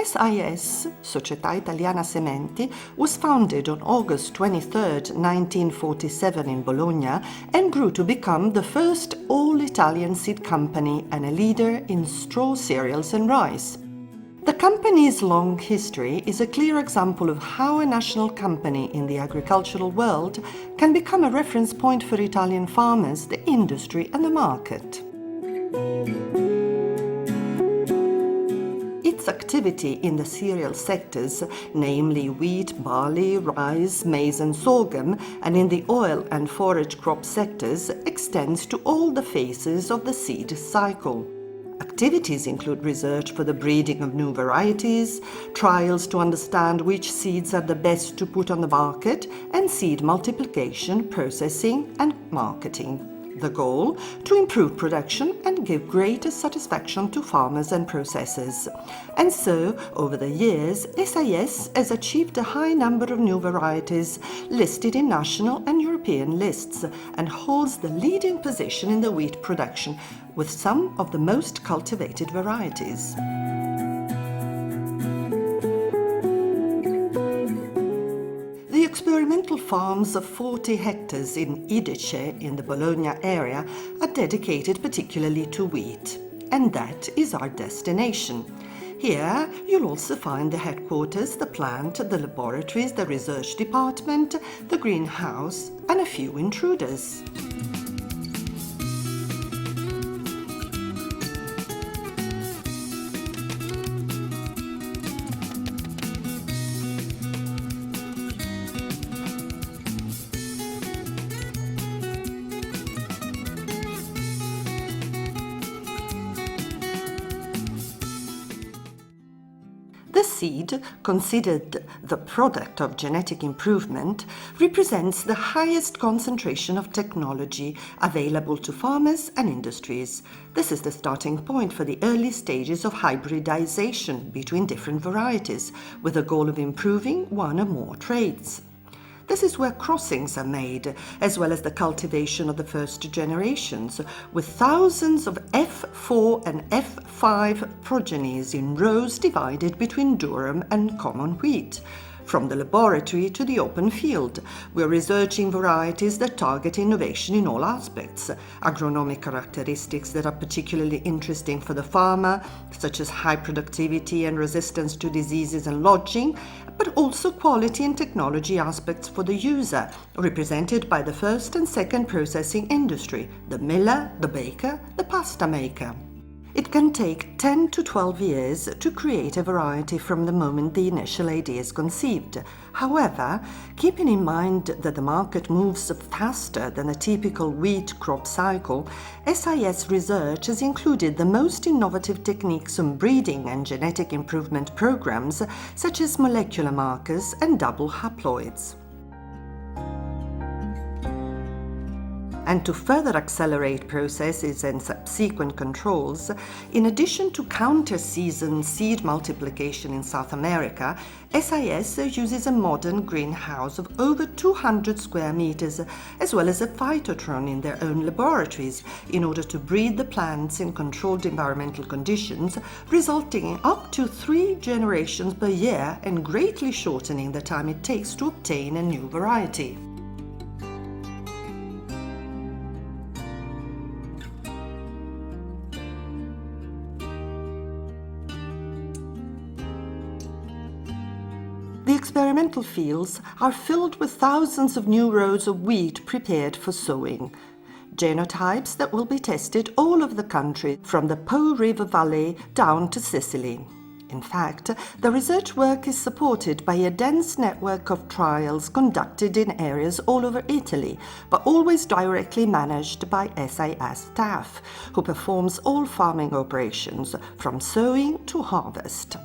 SIS, Società Italiana Sementi, was founded on August 23, 1947 in Bologna and grew to become the first all-Italian seed company and a leader in straw cereals and rice. The company's long history is a clear example of how a national company in the agricultural world can become a reference point for Italian farmers, the industry and the market. Its activity in the cereal sectors, namely wheat, barley, rice, maize and sorghum, and in the oil and forage crop sectors, extends to all the phases of the seed cycle. Activities include research for the breeding of new varieties, trials to understand which seeds are the best to put on the market, and seed multiplication, processing and marketing. The goal? To improve production and give greater satisfaction to farmers and processors. And so, over the years, SIS has achieved a high number of new varieties listed in national and European lists and holds the leading position in the wheat production, with some of the most cultivated varieties. The experimental farms of 40 hectares in Idice in the Bologna area are dedicated particularly to wheat, and that is our destination. Here you'll also find the headquarters, the plant, the laboratories, the research department, the greenhouse, and a few intruders. The seed, considered the product of genetic improvement, represents the highest concentration of technology available to farmers and industries. This is the starting point for the early stages of hybridization between different varieties, with the goal of improving one or more traits. This is where crossings are made, as well as the cultivation of the first generations, with thousands of F4 and F5 progenies in rows divided between durum and common wheat. From the laboratory to the open field, we're researching varieties that target innovation in all aspects, agronomic characteristics that are particularly interesting for the farmer, such as high productivity and resistance to diseases and lodging, but also quality and technology aspects for the user, represented by the first and second processing industry, the miller, the baker, the pasta maker. It can take 10 to 12 years to create a variety from the moment the initial idea is conceived. However, keeping in mind that the market moves faster than a typical wheat crop cycle, SIS research has included the most innovative techniques on breeding and genetic improvement programs, such as molecular markers and double haploids. And to further accelerate processes and subsequent controls, in addition to counter-season seed multiplication in South America, SIS uses a modern greenhouse of over 200 square meters, as well as a phytotron in their own laboratories, in order to breed the plants in controlled environmental conditions, resulting in up to 3 generations per year and greatly shortening the time it takes to obtain a new variety. The experimental fields are filled with thousands of new rows of wheat prepared for sowing. Genotypes that will be tested all over the country, from the Po River Valley down to Sicily. In fact, the research work is supported by a dense network of trials conducted in areas all over Italy, but always directly managed by SIS staff, who performs all farming operations, from sowing to harvest.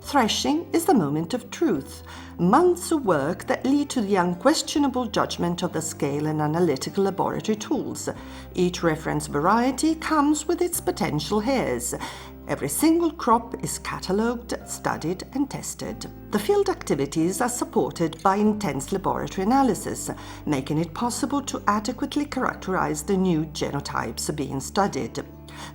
Threshing is the moment of truth, months of work that lead to the unquestionable judgment of the scale and analytical laboratory tools. Each reference variety comes with its potential hairs. Every single crop is catalogued, studied and tested. The field activities are supported by intense laboratory analysis, making it possible to adequately characterize the new genotypes being studied.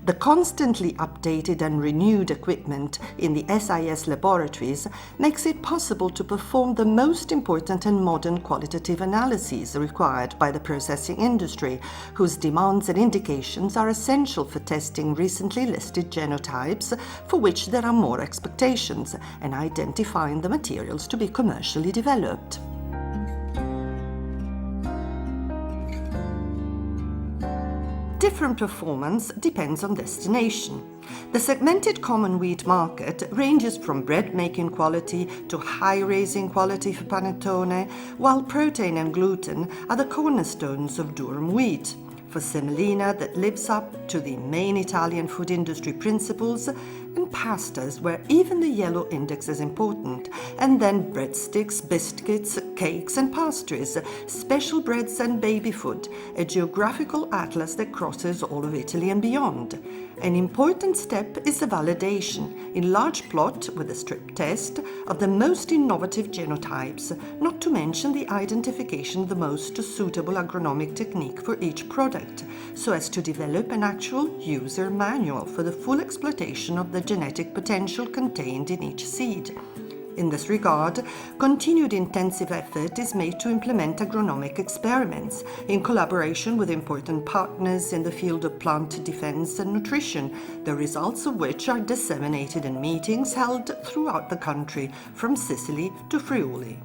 The constantly updated and renewed equipment in the SIS laboratories makes it possible to perform the most important and modern qualitative analyses required by the processing industry, whose demands and indications are essential for testing recently listed genotypes for which there are more expectations and identifying the materials to be commercially developed. Different performance depends on destination. The segmented common wheat market ranges from bread-making quality to high-raising quality for panettone, while protein and gluten are the cornerstones of durum wheat. For semolina that lives up to the main Italian food industry principles, and pastas where even the yellow index is important, and then breadsticks, biscuits, cakes and pastries, special breads and baby food, a geographical atlas that crosses all of Italy and beyond. An important step is the validation, in large plot with a strip test, of the most innovative genotypes, not to mention the identification of the most suitable agronomic technique for each product, so as to develop an actual user manual for the full exploitation of the genetic potential contained in each seed. In this regard, continued intensive effort is made to implement agronomic experiments in collaboration with important partners in the field of plant defense and nutrition, the results of which are disseminated in meetings held throughout the country, from Sicily to Friuli.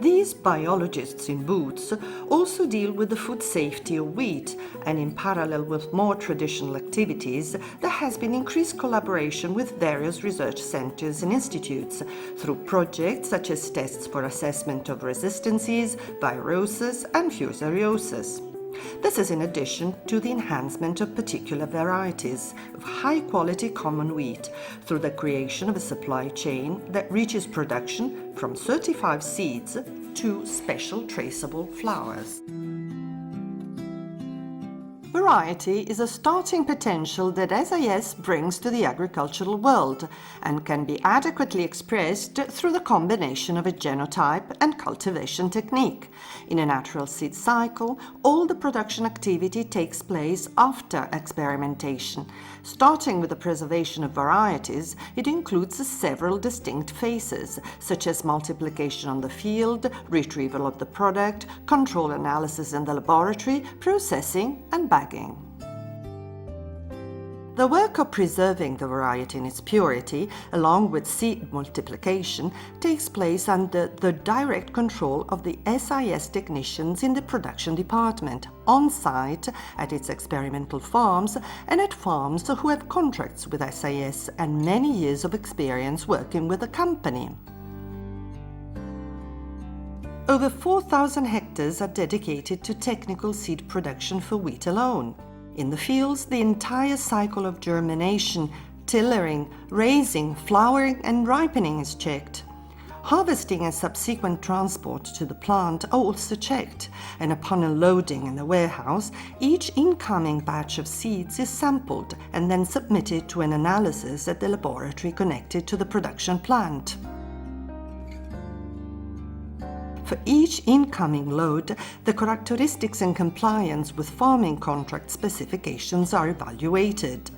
These biologists in boots also deal with the food safety of wheat, and in parallel with more traditional activities, there has been increased collaboration with various research centers and institutes through projects such as tests for assessment of resistances, viruses, and fusariosis. This is in addition to the enhancement of particular varieties of high-quality common wheat through the creation of a supply chain that reaches production from certified seeds to special traceable flours. Variety is a starting potential that SIS brings to the agricultural world and can be adequately expressed through the combination of a genotype and cultivation technique. In a natural seed cycle, all the production activity takes place after experimentation. Starting with the preservation of varieties, it includes several distinct phases, such as multiplication on the field, retrieval of the product, control analysis in the laboratory, processing, and bagging. The work of preserving the variety in its purity, along with seed multiplication, takes place under the direct control of the SIS technicians in the production department, on-site, at its experimental farms, and at farms who have contracts with SIS and many years of experience working with the company. Over 4,000 hectares are dedicated to technical seed production for wheat alone. In the fields, the entire cycle of germination, tillering, raising, flowering and ripening is checked. Harvesting and subsequent transport to the plant are also checked, and upon unloading in the warehouse, each incoming batch of seeds is sampled and then submitted to an analysis at the laboratory connected to the production plant. For each incoming load, the characteristics and compliance with farming contract specifications are evaluated.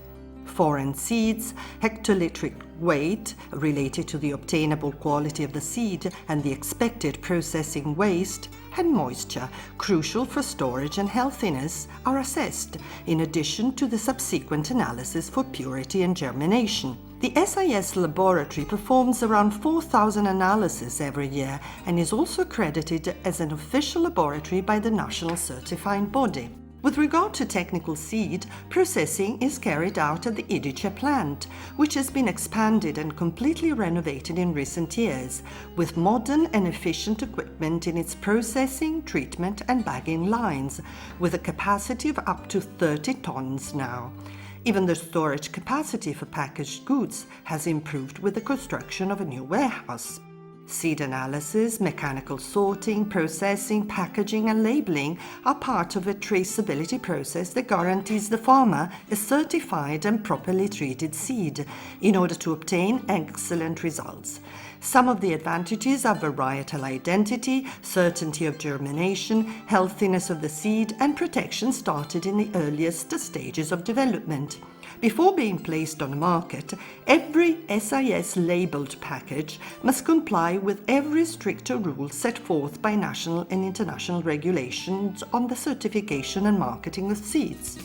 Foreign seeds, hectolitric weight related to the obtainable quality of the seed and the expected processing waste, and moisture, crucial for storage and healthiness, are assessed, in addition to the subsequent analysis for purity and germination. The SIS laboratory performs around 4,000 analyses every year and is also accredited as an official laboratory by the national certifying body. With regard to technical seed, processing is carried out at the Idice plant, which has been expanded and completely renovated in recent years, with modern and efficient equipment in its processing, treatment and bagging lines, with a capacity of up to 30 tons now. Even the storage capacity for packaged goods has improved with the construction of a new warehouse. Seed analysis, mechanical sorting, processing, packaging and labeling are part of a traceability process that guarantees the farmer a certified and properly treated seed in order to obtain excellent results. Some of the advantages are varietal identity, certainty of germination, healthiness of the seed, and protection started in the earliest stages of development. Before being placed on the market, every SIS labelled package must comply with every stricter rule set forth by national and international regulations on the certification and marketing of seeds.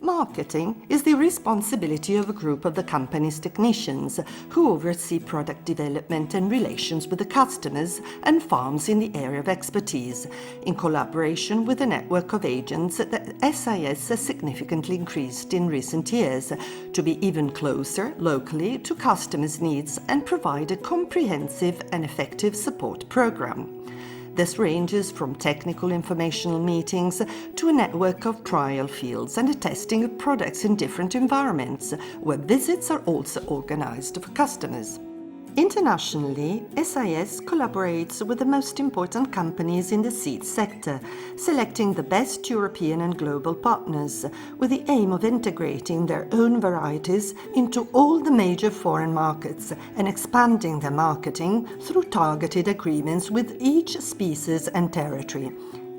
Marketing is the responsibility of a group of the company's technicians who oversee product development and relations with the customers and farms in the area of expertise. In collaboration with a network of agents, the SIS has significantly increased in recent years to be even closer locally to customers' needs and provide a comprehensive and effective support program. This ranges from technical informational meetings to a network of trial fields and a testing of products in different environments, where visits are also organized for customers. Internationally, SIS collaborates with the most important companies in the seed sector, selecting the best European and global partners, with the aim of integrating their own varieties into all the major foreign markets and expanding their marketing through targeted agreements with each species and territory.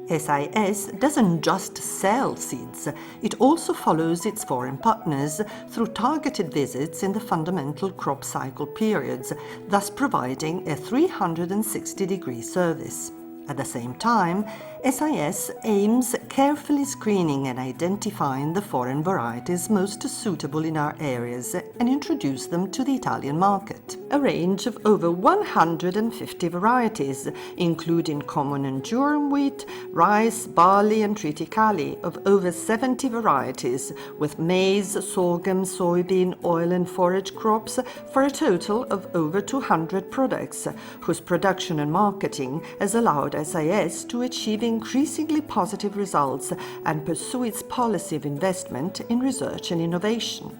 SIS doesn't just sell seeds, it also follows its foreign partners through targeted visits in the fundamental crop cycle periods, thus providing a 360-degree service. At the same time, SIS aims at carefully screening and identifying the foreign varieties most suitable in our areas and introduce them to the Italian market. A range of over 150 varieties, including common and durum wheat, rice, barley and triticale, of over 70 varieties, with maize, sorghum, soybean, oil and forage crops, for a total of over 200 products, whose production and marketing has allowed SIS to achieve increasingly positive results and pursue its policy of investment in research and innovation.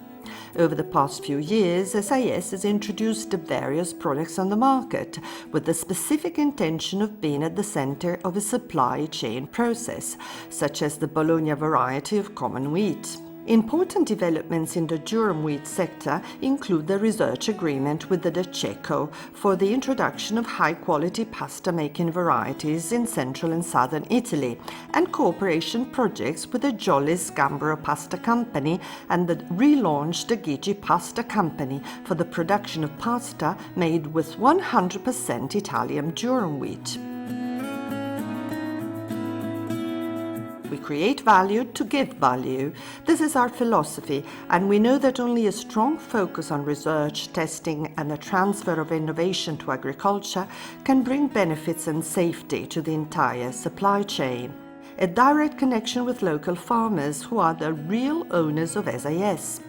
Over the past few years, SIS has introduced various products on the market with the specific intention of being at the center of a supply chain process, such as the Bologna variety of common wheat. Important developments in the durum wheat sector include the research agreement with the Cecco for the introduction of high-quality pasta-making varieties in central and southern Italy, and cooperation projects with the Jolly's Gambero Pasta Company and the relaunched Gigi Pasta Company for the production of pasta made with 100% Italian durum wheat. We create value to give value. This is our philosophy, and we know that only a strong focus on research, testing, and the transfer of innovation to agriculture can bring benefits and safety to the entire supply chain. A direct connection with local farmers who are the real owners of SIS.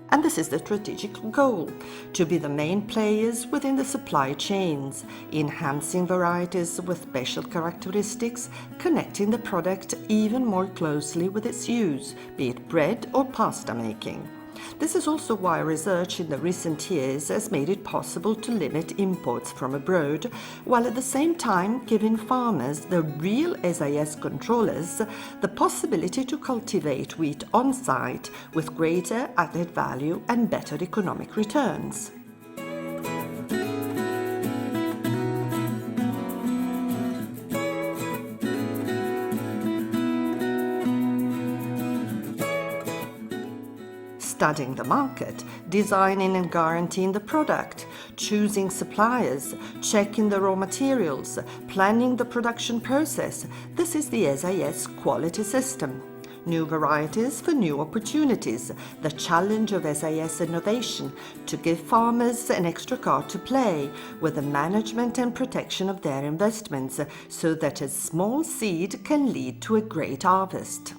And this is the strategic goal, to be the main players within the supply chains, enhancing varieties with special characteristics, connecting the product even more closely with its use, be it bread or pasta making. This is also why research in the recent years has made it possible to limit imports from abroad, while at the same time giving farmers, the real SIS controllers, the possibility to cultivate wheat on-site with greater added value and better economic returns. Studying the market, designing and guaranteeing the product, choosing suppliers, checking the raw materials, planning the production process. This is the SIS quality system. New varieties for new opportunities, the challenge of SIS innovation to give farmers an extra card to play with the management and protection of their investments so that a small seed can lead to a great harvest.